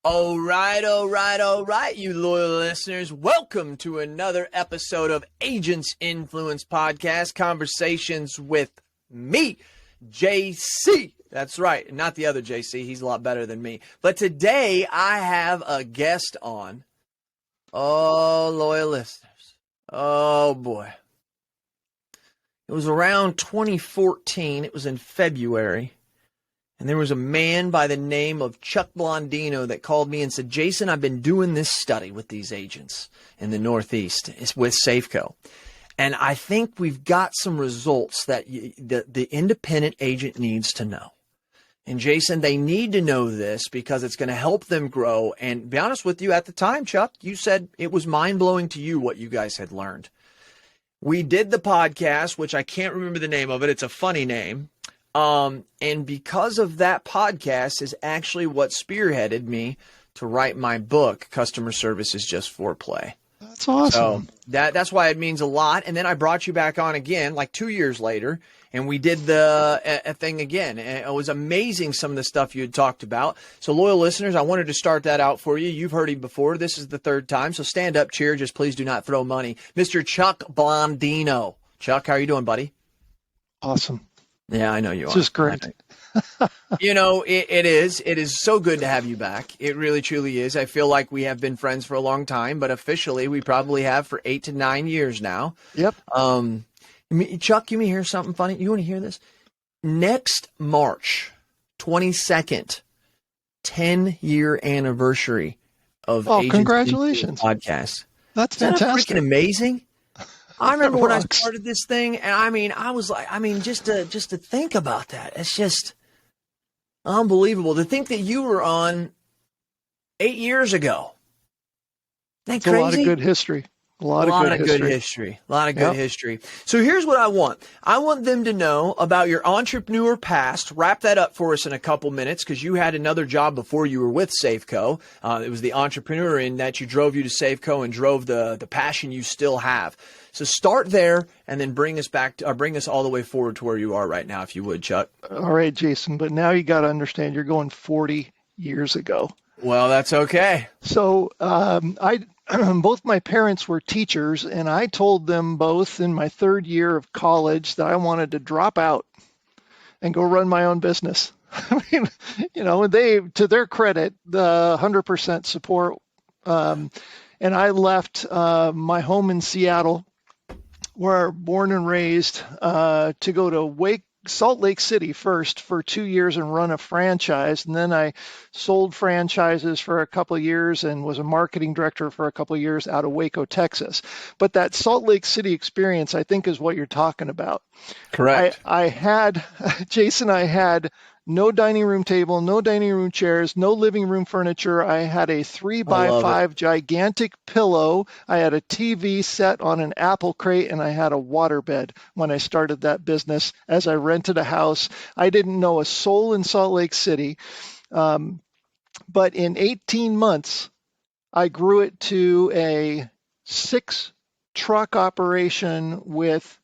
All right, you loyal listeners. Welcome to another episode of Agents Influence Podcast, Conversations with me, JC. That's right, not the other JC. He's a lot better than me. But today I have a guest on. Oh, loyal listeners. Oh, boy. It was around 2014. It was in February. And there was a man by the name of Chuck Blondino that called me and said, Jason, I've been doing this study with these agents in the Northeast. It's with Safeco. And I think we've got some results that the independent agent needs to know. And Jason, they need to know this because it's going to help them grow. And be honest with you, at the time, Chuck, you said it was mind-blowing to you what you guys had learned. We did the podcast, which I can't remember the name of it. It's a funny name. And because of that podcast is actually what spearheaded me to write my book, Customer Service is Just Foreplay. That's awesome. So that's why it means a lot. And then I brought you back on again, like 2 years later, and we did the thing again. And it was amazing, some of the stuff you had talked about. So loyal listeners, I wanted to start that out for you. You've heard him before. This is the third time. So stand up, cheer. Just please do not throw money. Mr. Chuck Blondino. Chuck, how are you doing, buddy? Awesome. Yeah, I know you are. This is great. You know, it is. It is so good to have you back. It really, truly is. I feel like we have been friends for a long time, but officially we probably have for 8 to 9 years now. Yep. Chuck, you may hear something funny. You want to hear this? Next March 22nd, 10-year anniversary of Agents congratulations. Podcast. That's Isn't fantastic. that freaking amazing? I remember when I rocks. started this thing, and I was like, just to think about that, it's just unbelievable. To think that you were on 8 years ago. Isn't that crazy? A lot of good history. A lot of good history. A lot of good history. So here's what I want. I want them to know about your entrepreneur past. Wrap that up for us in a couple minutes because you had another job before you were with Safeco. It was the entrepreneur in that you drove you to Safeco and drove the passion you still have. So start there and then bring us back, bring us all the way forward to where you are right now, if you would, Chuck. All right, Jason. But now you got to understand you're going 40 years ago. Well, that's okay. So both my parents were teachers, and I told them both in my third year of college that I wanted to drop out and go run my own business. I mean, you know, they, to their credit, the 100% support. And I left my home in Seattle, where I was born and raised, to go to Salt Lake City first for 2 years and run a franchise. And then I sold franchises for a couple of years and was a marketing director for a couple of years out of Waco, Texas. But that Salt Lake City experience, I think, is what you're talking about. Correct. I had no dining room table, no dining room chairs, no living room furniture. I had a 3x5 gigantic pillow. I had a TV set on an apple crate, and I had a waterbed when I started that business as I rented a house. I didn't know a soul in Salt Lake City. But in 18 months, I grew it to a 6-truck operation with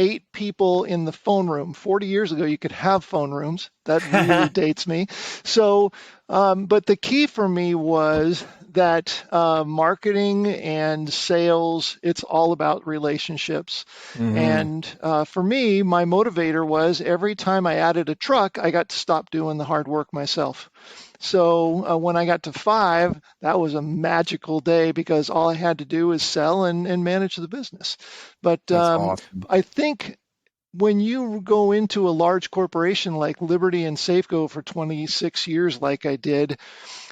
8 people in the phone room. 40 years ago, you could have phone rooms. That really dates me. So, but the key for me was that marketing and sales, it's all about relationships. Mm-hmm. And for me, my motivator was every time I added a truck, I got to stop doing the hard work myself. So when I got to 5, that was a magical day because all I had to do was sell and manage the business. But awesome. I think when you go into a large corporation like Liberty and Safeco for 26 years like I did,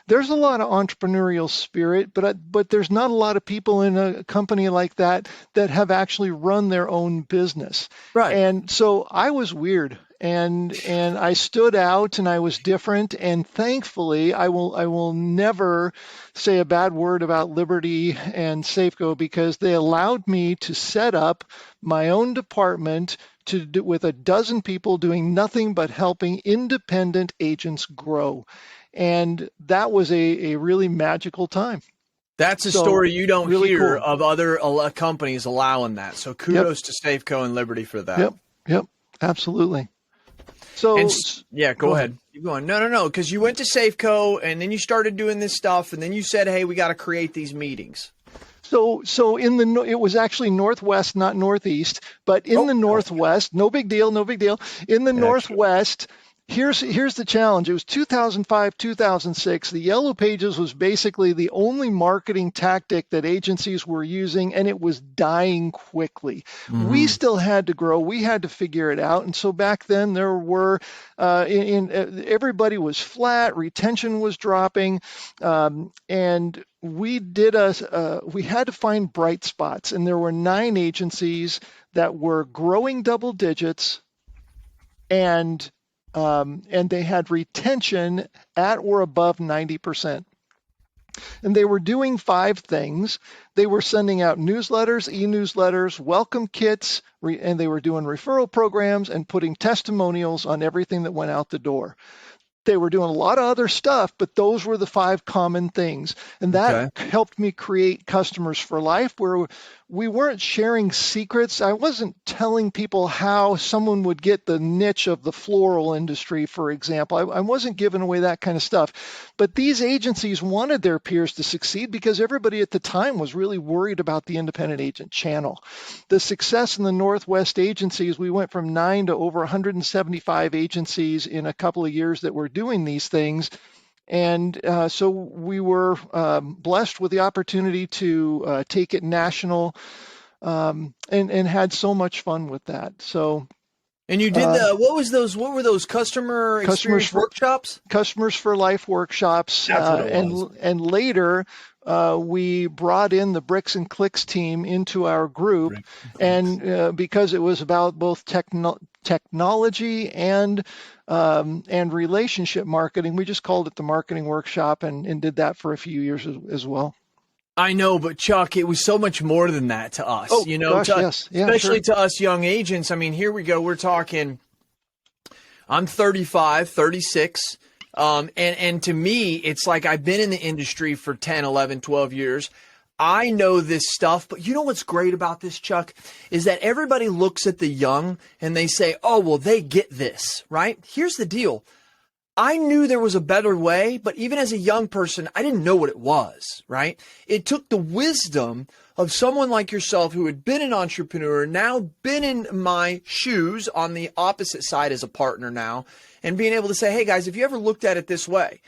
there's a lot of entrepreneurial spirit, but there's not a lot of people in a company like that have actually run their own business. Right. And so I was weird. And I stood out and I was different. And thankfully, I will never say a bad word about Liberty and Safeco because they allowed me to set up my own department with a dozen people doing nothing but helping independent agents grow. And that was a really magical time. That's a story you don't really hear cool. of other companies allowing that. So kudos to Safeco and Liberty for that. Yep, absolutely. So yeah, go ahead. Keep going. No. Because you went to Safeco and then you started doing this stuff, and then you said, "Hey, we got to create these meetings." So it was actually Northwest, not Northeast, but in the Northwest, no big deal. In the Northwest, here's the challenge. It was 2005, 2006. The Yellow Pages was basically the only marketing tactic that agencies were using, and it was dying quickly. We still had to grow. We had to figure it out. And so back then there were, everybody was flat, retention was dropping, and we had to find bright spots. And there were 9 agencies that were growing double digits, and they had retention at or above 90%. And they were doing 5 things. They were sending out newsletters, e-newsletters, welcome kits, and they were doing referral programs and putting testimonials on everything that went out the door. They were doing a lot of other stuff, but those were the 5 common things. And that helped me create Customers for Life, where we weren't sharing secrets. I wasn't telling people how someone would get the niche of the floral industry, for example. I wasn't giving away that kind of stuff. But these agencies wanted their peers to succeed because everybody at the time was really worried about the independent agent channel. The success in the Northwest agencies, we went from 9 to over 175 agencies in a couple of years that were doing these things. And so we were blessed with the opportunity to take it national, and had so much fun with that. So, and you did what were those customer experience workshops? Customers for Life workshops. And later we brought in the Bricks and Clicks team into our group, and because it was about both technology and relationship marketing, we just called it the marketing workshop, and did that for a few years as well. I know, but Chuck, it was so much more than that to us. Yes. Yeah, especially to us young agents. I mean, here we go. We're talking, I'm 35, 36. And to me, it's like I've been in the industry for 10, 11, 12 years. I know this stuff, but you know what's great about this, Chuck, is that everybody looks at the young and they say, oh, well, they get this, right? Here's the deal. I knew there was a better way, but even as a young person, I didn't know what it was, right? It took the wisdom of someone like yourself who had been an entrepreneur, now been in my shoes on the opposite side as a partner now, and being able to say, hey guys, have you ever looked at it this way?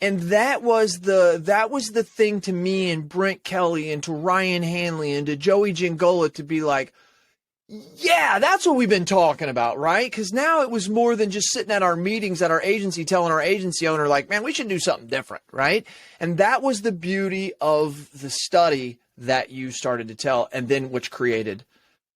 And that was the thing to me and Brent Kelly and to Ryan Hanley and to Joey Gingola to be like, yeah, that's what we've been talking about, right? Because now it was more than just sitting at our meetings at our agency telling our agency owner, like, man, we should do something different, right? And that was the beauty of the study that you started to tell, and then which created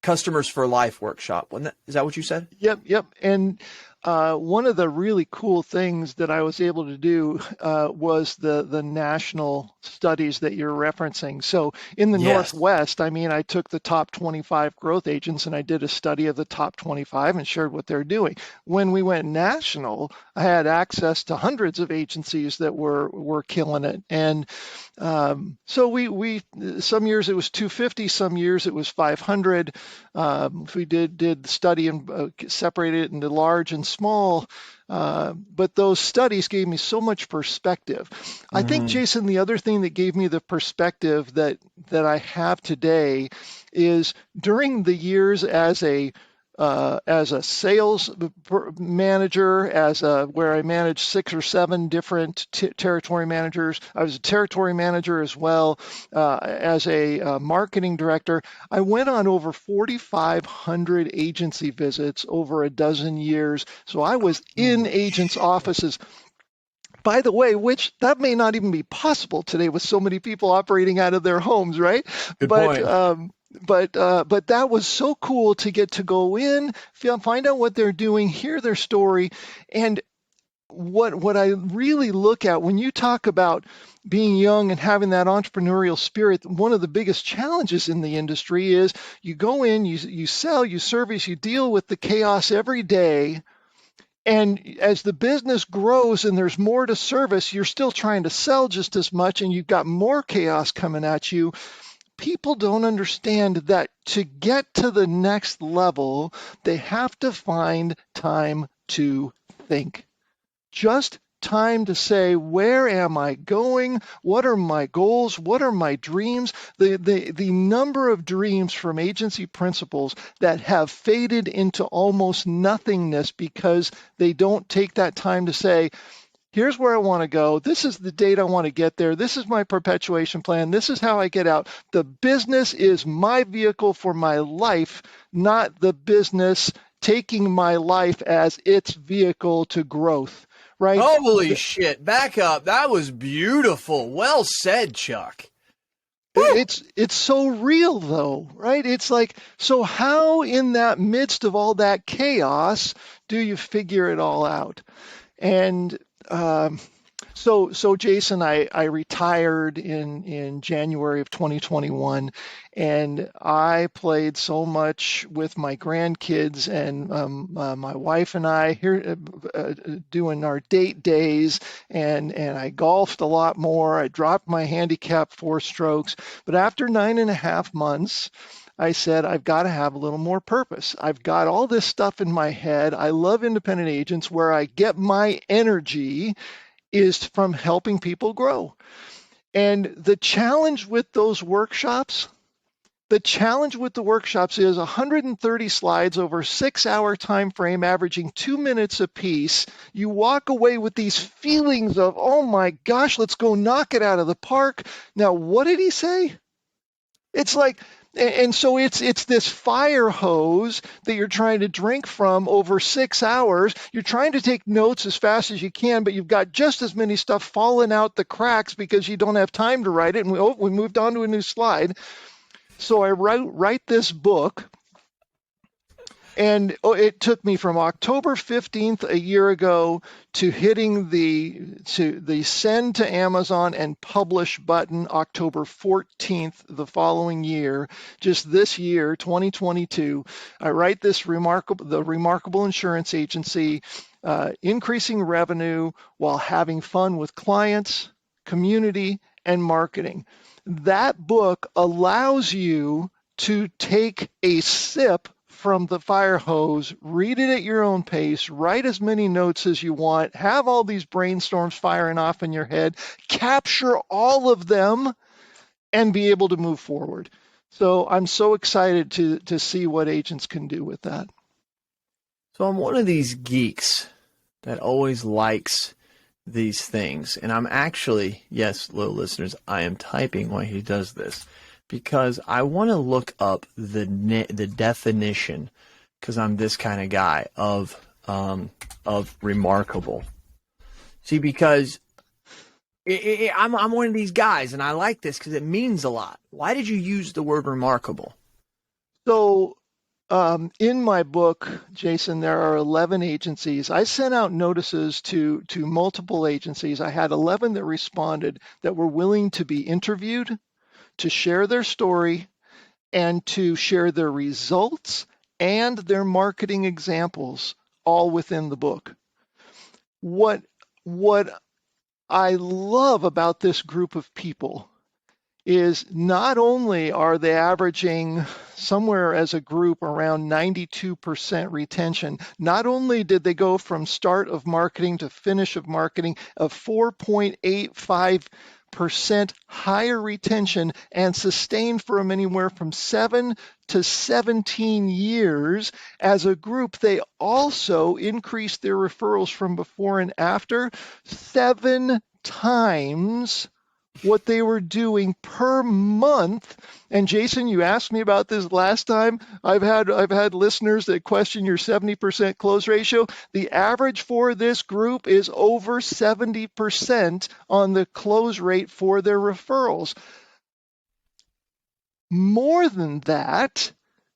Customers for Life workshop. Is that what you said? Yep. And one of the really cool things that I was able to do was the national studies that you're referencing. So in the Northwest, I mean, I took the top 25 growth agents and I did a study of the top 25 and shared what they're doing. When we went national, I had access to hundreds of agencies that were killing it. And so we some years it was 250, some years it was 500. We did the study and separated it into large and small, but those studies gave me so much perspective. I think, Jason, the other thing that gave me the perspective that I have today is during the years as a sales manager, where I managed 6 or 7 different territory managers. I was a territory manager as well, as a marketing director. I went on over 4,500 agency visits over a dozen years. So I was in agents' offices. By the way, which that may not even be possible today with so many people operating out of their homes, right? Good point. But that was so cool to get to go in, find out what they're doing, hear their story. And what I really look at when you talk about being young and having that entrepreneurial spirit, one of the biggest challenges in the industry is you go in, you sell, you service, you deal with the chaos every day. And as the business grows and there's more to service, you're still trying to sell just as much and you've got more chaos coming at you. People don't understand that to get to the next level, they have to find time to think. Just time to say, where am I going? What are my goals? What are my dreams? The number of dreams from agency principals that have faded into almost nothingness because they don't take that time to say, here's where I want to go. This is the date I want to get there. This is my perpetuation plan. This is how I get out. The business is my vehicle for my life, not the business taking my life as its vehicle to growth, right? Holy shit. Back up. That was beautiful. Well said, Chuck. It's so real though, right? It's like, so how in that midst of all that chaos do you figure it all out? And so Jason, I retired in January of 2021, and I played so much with my grandkids and my wife and I here doing our date days, and I golfed a lot more. I dropped my handicap 4 strokes, but after 9.5 months, I said, I've got to have a little more purpose. I've got all this stuff in my head. I love independent agents. Where I get my energy is from helping people grow. And the challenge with those workshops, is 130 slides over a 6-hour time frame, averaging 2 minutes a piece. You walk away with these feelings of, oh my gosh, let's go knock it out of the park. Now, what did he say? It's like, and so it's this fire hose that you're trying to drink from over 6 hours. You're trying to take notes as fast as you can, but you've got just as many stuff falling out the cracks because you don't have time to write it. And we moved on to a new slide. So I write this book. And it took me from October 15th a year ago to hitting the send to Amazon and publish button October 14th the following year. Just this year, 2022, I write the Remarkable Insurance Agency, increasing revenue while having fun with clients, community, and marketing. That book allows you to take a sip from the fire hose, read it at your own pace, write as many notes as you want, have all these brainstorms firing off in your head, capture all of them, and be able to move forward. So I'm so excited to see what agents can do with that. So I'm one of these geeks that always likes these things. And I'm actually, yes, little listeners, I am typing while he does this, because I want to look up the definition, because I'm this kind of guy, of remarkable. See, because I'm one of these guys, and I like this because it means a lot. Why did you use the word remarkable? So in my book, Jason, there are 11 agencies. I sent out notices to multiple agencies. I had 11 that responded that were willing to be interviewed, to share their story, and to share their results and their marketing examples, all within the book. What I love about this group of people is not only are they averaging somewhere as a group around 92% retention, not only did they go from start of marketing to finish of marketing of 4.85% higher retention and sustained for them anywhere from 7 to 17 years. As a group, they also increased their referrals from before and after 7 times what they were doing per month. And Jason, you asked me about this last time. I've had listeners that question your 70% close ratio. The average for this group is over 70% on the close rate for their referrals. More than that,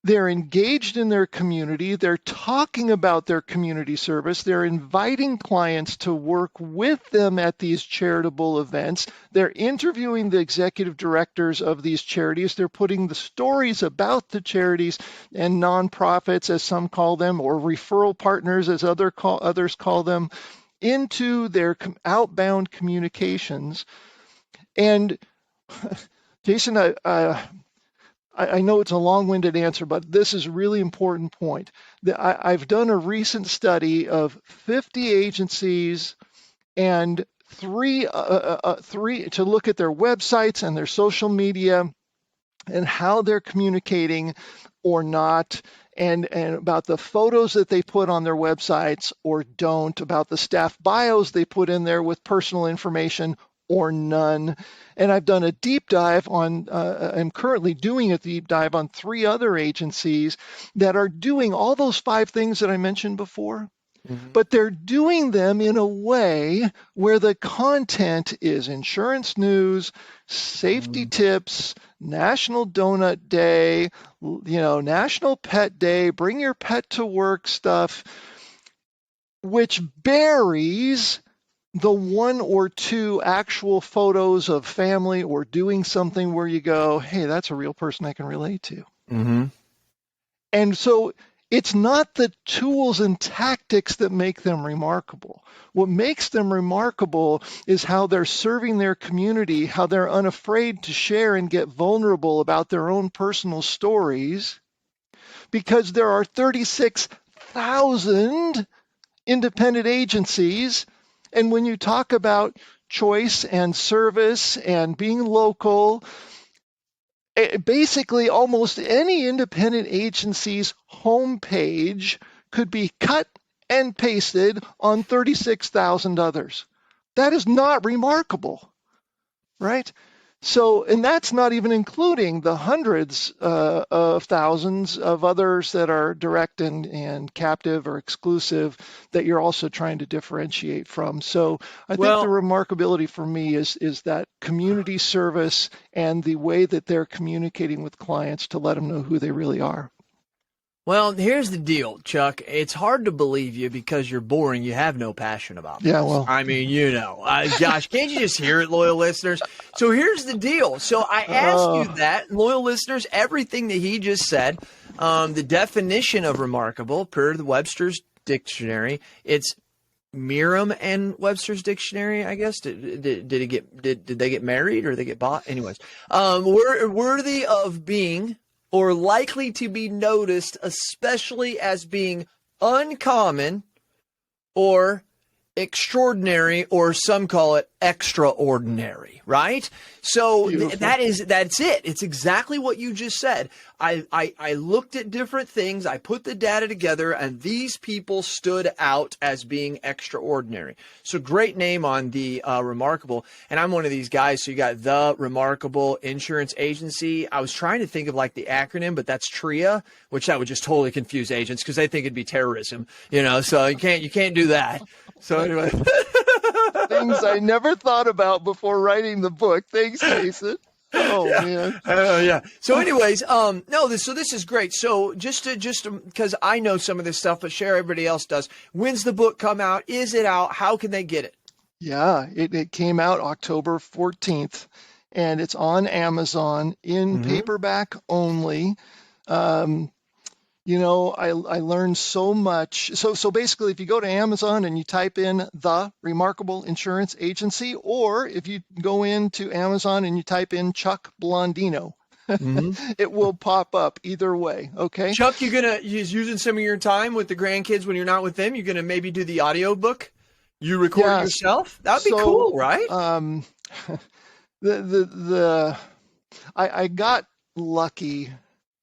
they're engaged in their community. They're talking about their community service. They're inviting clients to work with them at these charitable events. They're interviewing the executive directors of these charities. They're putting the stories about the charities and nonprofits, as some call them, or referral partners, as others call them, into their outbound communications. And Jason, I know it's a long-winded answer, but this is a really important point. I've done a recent study of 50 agencies and three to look at their websites and their social media and how they're communicating or not, and about the photos that they put on their websites or don't, about the staff bios they put in there with personal information or none. And I've done a deep dive on, I'm currently doing a deep dive on 3 other agencies that are doing all those 5 things that I mentioned before. But they're doing them in a way where the content is insurance news, safety tips, National Donut Day, National Pet Day, bring your pet to work stuff, which buries the 1 or 2 actual photos of family or doing something where you go, hey, that's a real person I can relate to. And so it's not the tools and tactics that make them remarkable. What makes them remarkable is how they're serving their community, how they're unafraid to share and get vulnerable about their own personal stories, because there are 36,000 independent agencies. And when you talk about choice and service and being local, basically almost any independent agency's homepage could be cut and pasted on 36,000 others. That is not remarkable, right? So, and that's not even including the hundreds of thousands of others that are direct and captive or exclusive that you're also trying to differentiate from. So I think the remarkability for me is that community service and the way that they're communicating with clients to let them know who they really are. Well, here's the deal, Chuck. It's hard to believe you because you're boring. You have no passion about this. Yeah, well. I mean, gosh, can't you just hear it, loyal listeners? So here's the deal. So I asked you that, loyal listeners, everything that he just said, the definition of remarkable per the Webster's Dictionary, it's Merriam and Webster's Dictionary, I guess. Did they get married or did they get bought? Anyways, worthy of being or likely to be noticed, especially as being uncommon or extraordinary, or some call it extraordinary, right? So that's it. It's exactly what you just said. I looked at different things. I put the data together, and these people stood out as being extraordinary. So great name on the Remarkable. And I'm one of these guys. So you got the Remarkable Insurance Agency. I was trying to think of like the acronym, but that's TRIA, which that would just totally confuse agents because they think it'd be terrorism, so you can't do that. So anyway. Things I never thought about before writing the book. Thanks, Jason. Oh, man. Yeah. So anyways, this is great. So just because I know some of this stuff, but share everybody else does. When's the book come out? Is it out? How can they get it? Yeah, it came out October 14th, and it's on Amazon in paperback only. I learned so much. So basically, if you go to Amazon and you type in the Remarkable Insurance Agency, or if you go into Amazon and you type in Chuck Blondino, it will pop up either way. Okay. Chuck, you're using some of your time with the grandkids when you're not with them. You're going to maybe do the audio book. You record it yourself. That'd be cool, right? I got lucky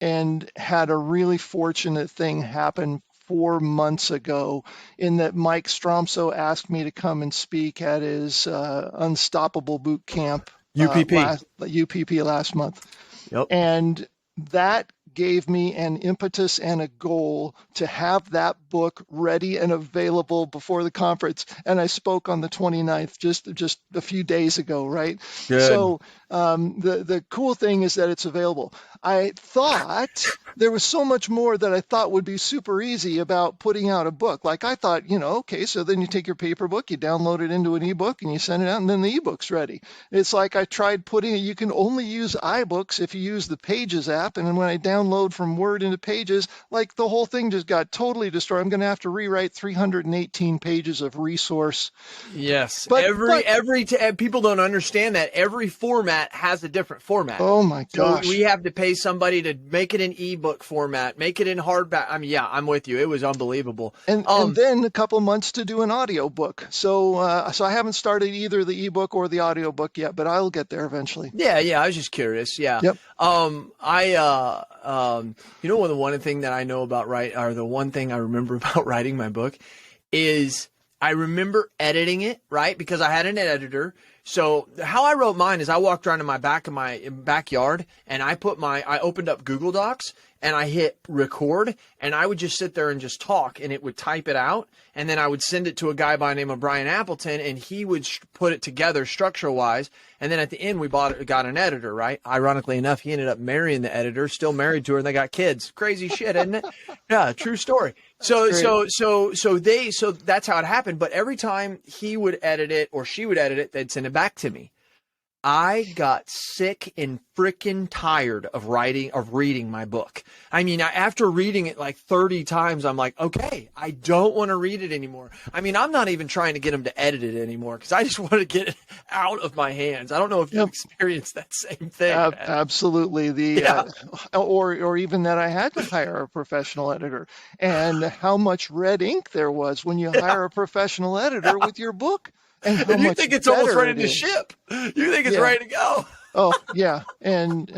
and had a really fortunate thing happen 4 months ago in that Mike Stromso asked me to come and speak at his Unstoppable Boot Camp UPP last month. Yep. And that gave me an impetus and a goal to have that book ready and available before the conference. And I spoke on the 29th, just a few days ago, right? Good. So the cool thing is that it's available. I thought there was so much more that I thought would be super easy about putting out a book. Like I thought, okay, so then you take your paper book, you download it into an ebook and you send it out and then the ebook's ready. It's like I tried you can only use iBooks if you use the Pages app. And then when I download download from Word into Pages, like the whole thing just got totally destroyed. I'm going to have to rewrite 318 pages of resource. Yes. But People don't understand that every format has a different format. Oh my gosh. So we have to pay somebody to make it in ebook format, make it in hardback. I mean, yeah, I'm with you. It was unbelievable. And then a couple months to do an audio book. So I haven't started either the ebook or the audio book yet, but I'll get there eventually. Yeah. I was just curious. Yeah. Yep. One thing that I know about the one thing I remember about writing my book is I remember editing it, right? Because I had an editor. So how I wrote mine is I walked around in my backyard and I opened up Google Docs and I hit record and I would just sit there and just talk and it would type it out. And then I would send it to a guy by the name of Brian Appleton and he would put it together structure wise. And then at the end, we got an editor, right? Ironically enough, he ended up marrying the editor, still married to her, and they got kids. Crazy shit, isn't it? Yeah, true story. So that's how it happened. But every time he would edit it or she would edit it, they'd send it back to me. I got sick and freaking tired of reading my book. I mean, after reading it like 30 times, I'm like, okay, I don't want to read it anymore. I mean, I'm not even trying to get them to edit it anymore because I just want to get it out of my hands. I don't know if you've experienced that same thing. Absolutely. Or even that I had to hire a professional editor and how much red ink there was when you hire a professional editor with your book. And you think it's almost ready to ship. You think it's ready to go. Oh, yeah. And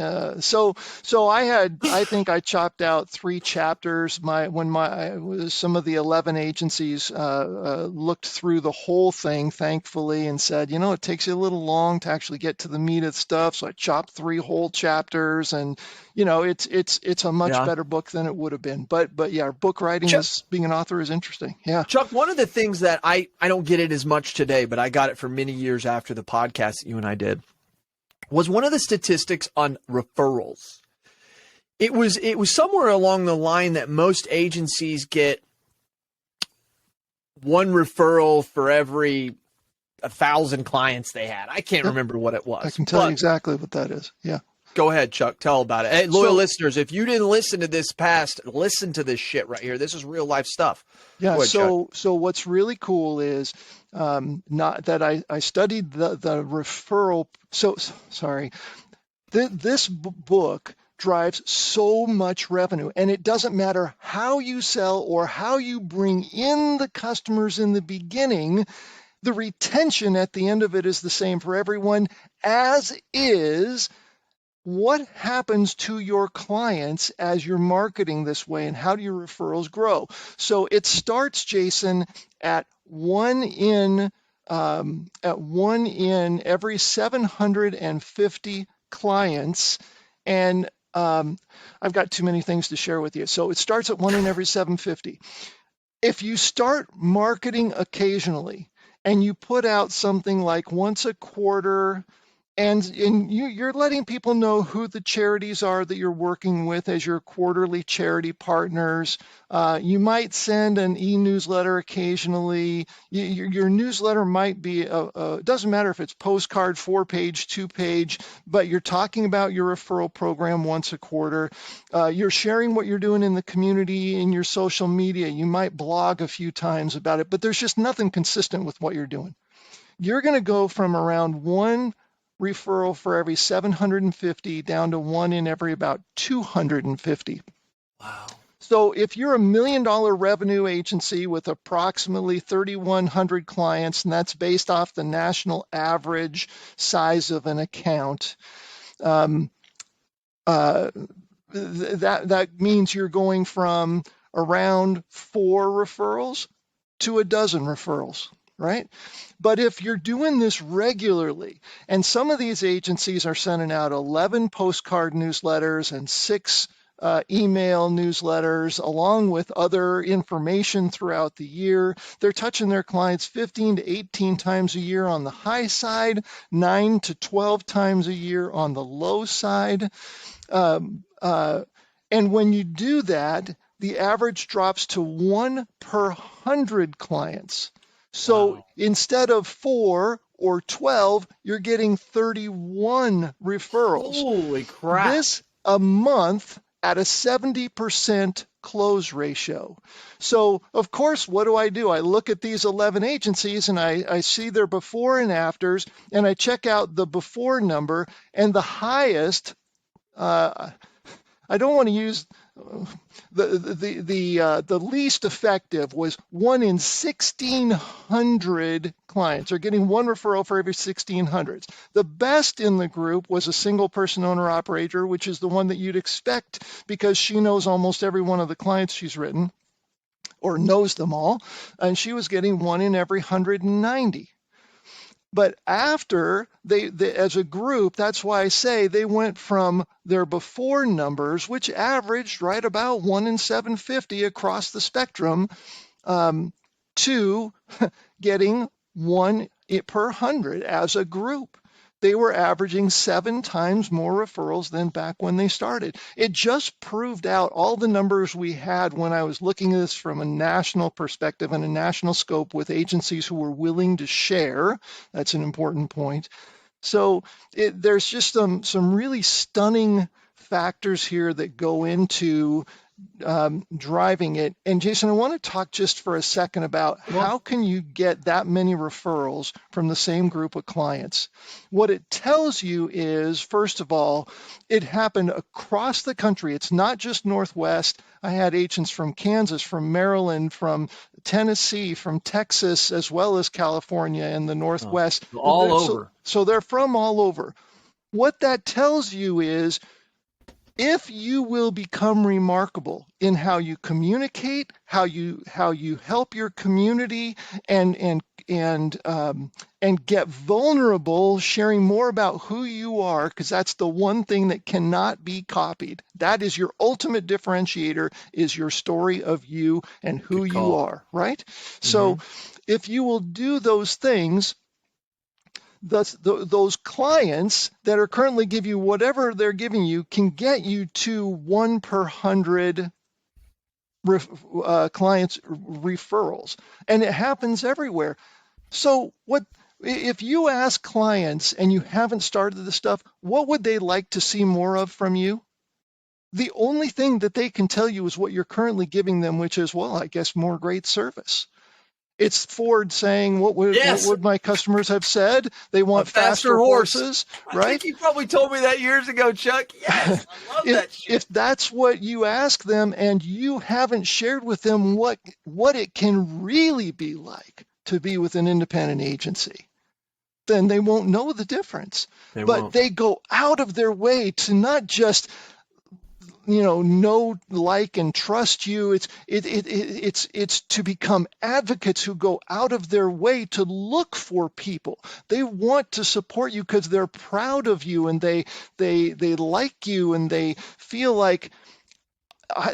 so I think I chopped out 3 chapters. Some of the 11 agencies looked through the whole thing, thankfully, and said, it takes you a little long to actually get to the meat of stuff. So I chopped 3 whole chapters, and it's a much better book than it would have been. But yeah, book writing, being an author, is interesting. Yeah. Chuck, one of the things that I don't get it as much today, but I got it for many years after the podcast that you and I did, was one of the statistics on referrals. It was somewhere along the line that most agencies get 1 referral for every 1,000 clients they had. I can't remember what it was. I can tell you exactly what that is. Yeah. Go ahead, Chuck. Tell about it. Hey, loyal listeners, if you didn't listen to this listen to this shit right here. This is real life stuff. Yeah. So what's really cool is not that I studied the referral. So sorry, this book drives so much revenue, and it doesn't matter how you sell or how you bring in the customers in the beginning. The retention at the end of it is the same for everyone, as is what happens to your clients as you're marketing this way, and how do your referrals grow? So it starts, Jason, at one in every 750 clients, and I've got too many things to share with you. So it starts at 1 in every 750. If you start marketing occasionally, and you put out something like once a quarter, and you're letting people know who the charities are that you're working with as your quarterly charity partners. You might send an e-newsletter occasionally. Your newsletter might be, doesn't matter if it's postcard, 4-page, 2-page, but you're talking about your referral program once a quarter. You're sharing what you're doing in the community, in your social media. You might blog a few times about it, but there's just nothing consistent with what you're doing. You're going to go from around 1 referral for every 750 down to 1 in every about 250. Wow. So if you're $1 million revenue agency with approximately 3,100 clients, and that's based off the national average size of an account, that means you're going from around 4 referrals to a dozen referrals. Right? But if you're doing this regularly, and some of these agencies are sending out 11 postcard newsletters and 6 email newsletters, along with other information throughout the year, they're touching their clients 15 to 18 times a year on the high side, 9 to 12 times a year on the low side. And when you do that, the average drops to 1 per 100 clients. So instead of 4 or 12, you're getting 31 referrals. Holy crap. This a month at a 70% close ratio. So, of course, what do? I look at these 11 agencies and I see their before and afters, and I check out the before number, and the highest, I don't want to use the least effective was 1 in 1,600 clients are getting one referral for every 1,600. The best in the group was a single person owner operator, which is the one that you'd expect because she knows almost every one of the clients she's written or knows them all, and she was getting 1 in every 190. But after they, as a group, that's why I say they went from their before numbers, which averaged right about 1 in 750 across the spectrum, to getting 1 per 100 as a group. They were averaging 7 times more referrals than back when they started. It just proved out all the numbers we had when I was looking at this from a national perspective and a national scope with agencies who were willing to share. That's an important point. So there's just some really stunning factors here that go into driving it. And Jason, I want to talk just for a second about how can you get that many referrals from the same group of clients? What it tells you is, first of all, it happened across the country. It's not just Northwest. I had agents from Kansas, from Maryland, from Tennessee, from Texas, as well as California and the Northwest. All over. So they're from all over. What that tells you is, if you will become remarkable in how you communicate, how you help your community, and get vulnerable, sharing more about who you are, because that's the one thing that cannot be copied. That is your ultimate differentiator, is your story of you and who you are, right? Mm-hmm. So if you will do those things, those clients that are currently give you whatever they're giving you can get you to 1 per 100 clients referrals, and it happens everywhere. So if you ask clients and you haven't started this stuff, what would they like to see more of from you? The only thing that they can tell you is what you're currently giving them, which is, well, I guess more great service. It's Ford saying, what would my customers have said? They want faster horses, right? I think you probably told me that years ago, Chuck. Yes, I love that shit. If that's what you ask them and you haven't shared with them what it can really be like to be with an independent agency, then they won't know the difference. They go out of their way to not just know, like, and trust you. It's to become advocates who go out of their way to look for people. They want to support you because they're proud of you, and they like you, and they feel like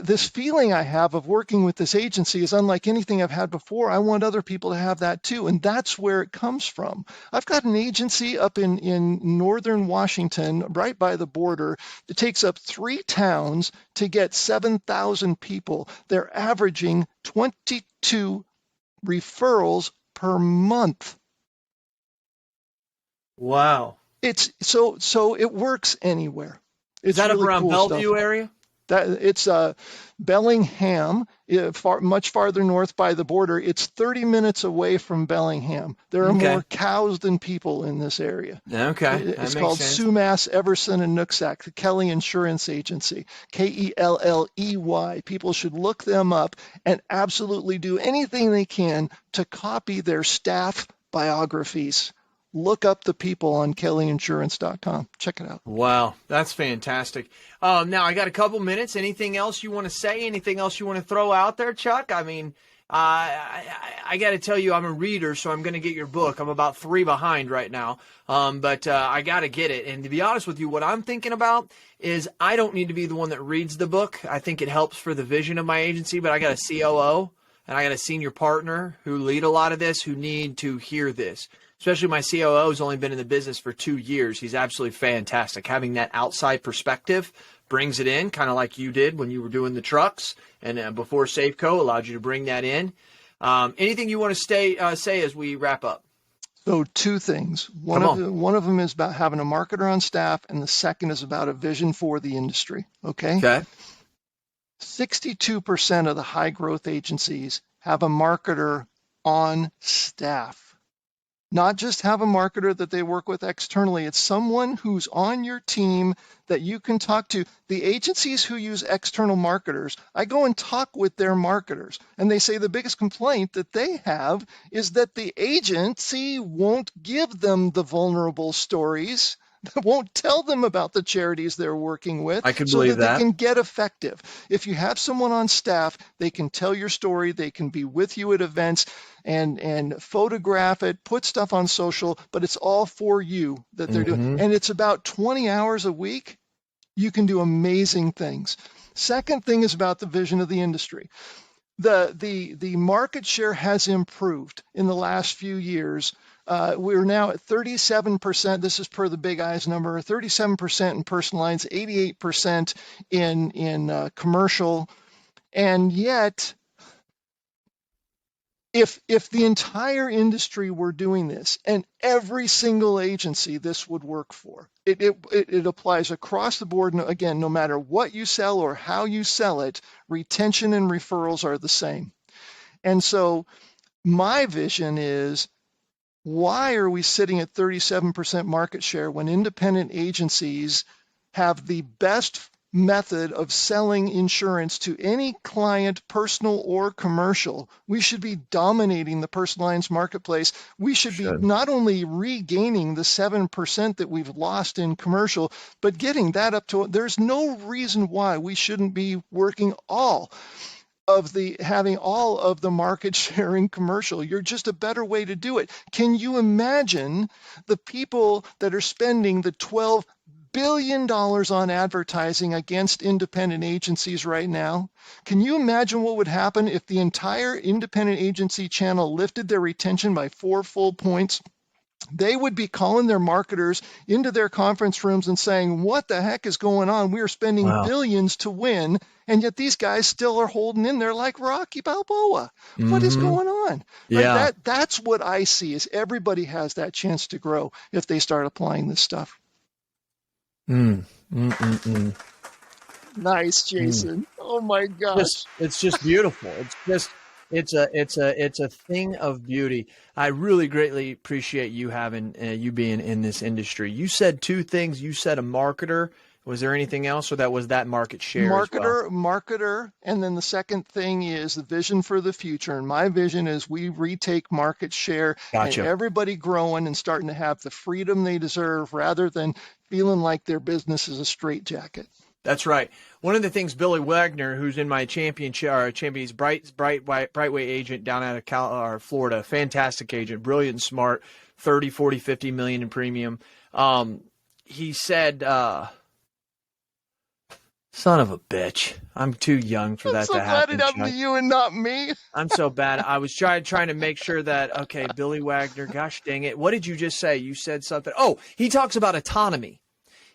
this feeling I have of working with this agency is unlike anything I've had before. I want other people to have that too. And that's where it comes from. I've got an agency up in northern Washington, right by the border. It takes up 3 towns to get 7,000 people. They're averaging 22 referrals per month. Wow. It's so it works anywhere. It's Is that really up around cool Bellevue stuff. area? It's Bellingham, much farther north by the border. It's 30 minutes away from Bellingham. There are more cows than people in this area. Okay. It's called Sumas, Everson, and Nooksack, the Kelly Insurance Agency, Kelley. People should look them up and absolutely do anything they can to copy their staff biographies. Look up the people on kellyinsurance.com. Check it out. Wow, that's fantastic. Now, I got a couple minutes. Anything else you want to say? Anything else you want to throw out there, Chuck? I mean, I got to tell you, I'm a reader, so I'm going to get your book. I'm about 3 behind right now, but I got to get it. And to be honest with you, what I'm thinking about is I don't need to be the one that reads the book. I think it helps for the vision of my agency, but I got a COO and I got a senior partner who lead a lot of this, who need to hear this. Especially my COO has only been in the business for 2 years. He's absolutely fantastic. Having that outside perspective brings it in, kind of like you did when you were doing the trucks, and before Safeco allowed you to bring that in. Anything you want to say as we wrap up? So 2 things. One of them is about having a marketer on staff, and the second is about a vision for the industry. Okay. 62% of the high growth agencies have a marketer on staff. Not just have a marketer that they work with externally. It's someone who's on your team that you can talk to. The agencies who use external marketers, I go and talk with their marketers, and they say the biggest complaint that they have is that the agency won't give them the vulnerable stories, won't tell them about the charities they're working with, I can so believe that they that. can get effective. If you have someone on staff, they can tell your story, they can be with you at events and photograph it, put stuff on social, but it's all for you that they're doing. And it's about 20 hours a week. You can do amazing things. Second thing is about the vision of the industry. The market share has improved in the last few years. We're now at 37%. This is per the Big Eyes number. 37% in personal lines, 88% in commercial, and yet, if the entire industry were doing this, and every single agency this would work for, it applies across the board. Again, no matter what you sell or how you sell it, retention and referrals are the same. And so my vision is, why are we sitting at 37% market share when independent agencies have the best method of selling insurance to any client, personal or commercial? We should be dominating the personal lines marketplace. We should be not only regaining the 7% that we've lost in commercial, but getting that up to, there's no reason why we shouldn't be working having all of the market share in commercial. You're just a better way to do it. Can you imagine the people that are spending the $12 billion on advertising against independent agencies right now? Can you imagine what would happen if the entire independent agency channel lifted their retention by 4 full points? They would be calling their marketers into their conference rooms and saying, what the heck is going on? We are spending billions to win, and yet these guys still are holding in there like Rocky Balboa. What is going on? Yeah. Right? That's what I see, is everybody has that chance to grow if they start applying this stuff. Nice, Jason. Oh my gosh. It's just beautiful. It's a thing of beauty. I really greatly appreciate you having you being in this industry. You said 2 things. You said a marketer. Was there anything else, or that was that market share? Marketer, and then the second thing is the vision for the future. And my vision is we retake market share. Gotcha. And everybody growing and starting to have the freedom they deserve, rather than feeling like their business is a straitjacket. That's right. One of the things Billy Wagner, who's in my he's Brightway agent down out of Florida, fantastic agent, brilliant and smart, 30, 40, 50 million in premium. He said, son of a bitch, I'm too young for that to happen. I'm so glad it happened to you and not me. I'm so bad. I was trying to make sure that, okay, Billy Wagner, gosh dang it. What did you just say? You said something. Oh, he talks about autonomy.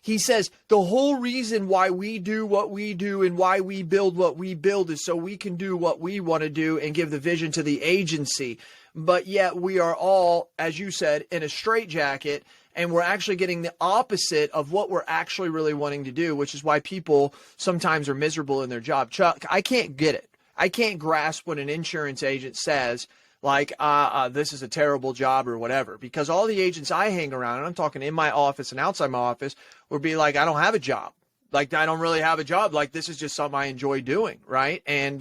He says the whole reason why we do what we do and why we build what we build is so we can do what we want to do and give the vision to the agency. But yet we are all, as you said, in a straitjacket, and we're actually getting the opposite of what we're actually really wanting to do, which is why people sometimes are miserable in their job. Chuck, I can't get it. I can't grasp what an insurance agent says, like, this is a terrible job or whatever, because all the agents I hang around, and I'm talking in my office and outside my office, would be like, I don't have a job. Like, I don't really have a job. Like, this is just something I enjoy doing, right? And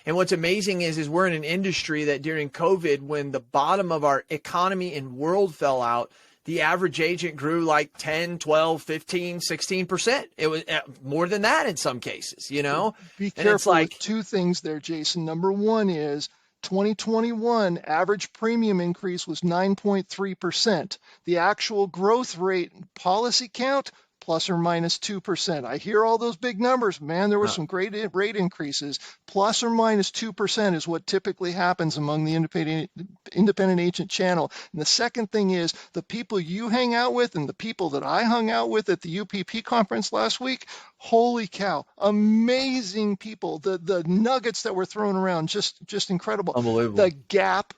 what's amazing is we're in an industry that during COVID, when the bottom of our economy and world fell out, the average agent grew like 10, 12, 15, 16%. It was more than that in some cases, you know? Be careful with 2 things there, Jason. Number one is 2021 average premium increase was 9.3%. The actual growth rate policy count, plus or minus 2%. I hear all those big numbers. Man, there were some great rate increases. Plus or minus 2% is what typically happens among the independent agent channel. And the second thing is the people you hang out with and the people that I hung out with at the UPP conference last week, holy cow, amazing people. The nuggets that were thrown around, just incredible. Unbelievable. The gap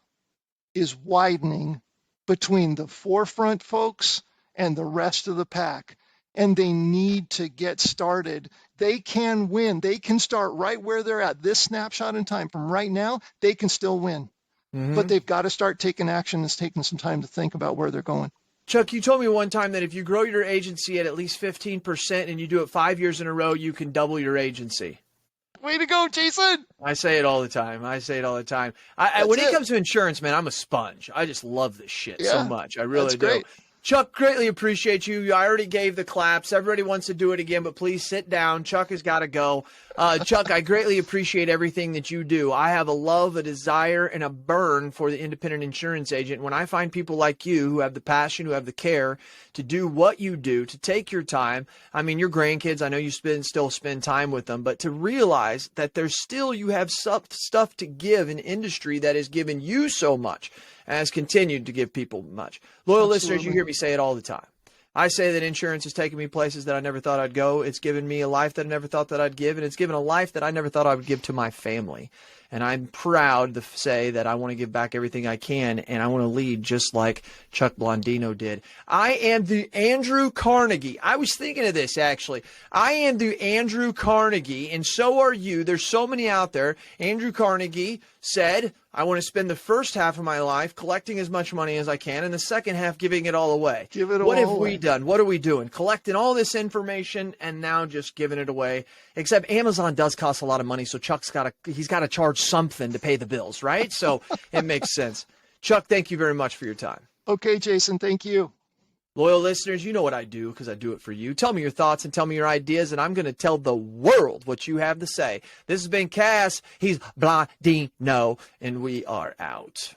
is widening between the forefront folks and the rest of the pack. and they need to get started. They can win. They can start right where they're at. This snapshot in time from right now, they can still win. But they've got to start taking action. It's taking some time to think about where they're going. Chuck, you told me one time that if you grow your agency at least 15% and you do it 5 years in a row, you can double your agency. Way to go, Jason. I say it all the time. When it comes to insurance, man, I'm a sponge. I just love this shit so much. I really do. Great. Chuck, greatly appreciate you. I already gave the claps. Everybody wants to do it again, but please sit down. Chuck has got to go. Chuck, I greatly appreciate everything that you do. I have a love, a desire, and a burn for the independent insurance agent. When I find people like you who have the passion, who have the care to do what you do, to take your time. I mean, your grandkids, I know you still spend time with them, but to realize that you have stuff to give an industry that has given you so much and has continued to give people much. Loyal listeners, you hear me say it all the time. I say that insurance has taken me places that I never thought I'd go. It's given me a life that I never thought that I'd give, and it's given a life that I never thought I would give to my family. And I'm proud to say that I want to give back everything I can, and I want to lead just like Chuck Blondino did. I am the Andrew Carnegie. I was thinking of this, actually. I am the Andrew Carnegie, and so are you. There's so many out there. Andrew Carnegie said, I want to spend the first half of my life collecting as much money as I can and the second half giving it all away. What have we done? What are we doing? Collecting all this information and now just giving it away. Except Amazon does cost a lot of money, so Chuck's got to charge something to pay the bills, right? So it makes sense. Chuck, thank you very much for your time. Okay, Jason, thank you. Loyal listeners, you know what I do because I do it for you. Tell me your thoughts and tell me your ideas, and I'm going to tell the world what you have to say. This has been Cass. He's Blondino, and we are out.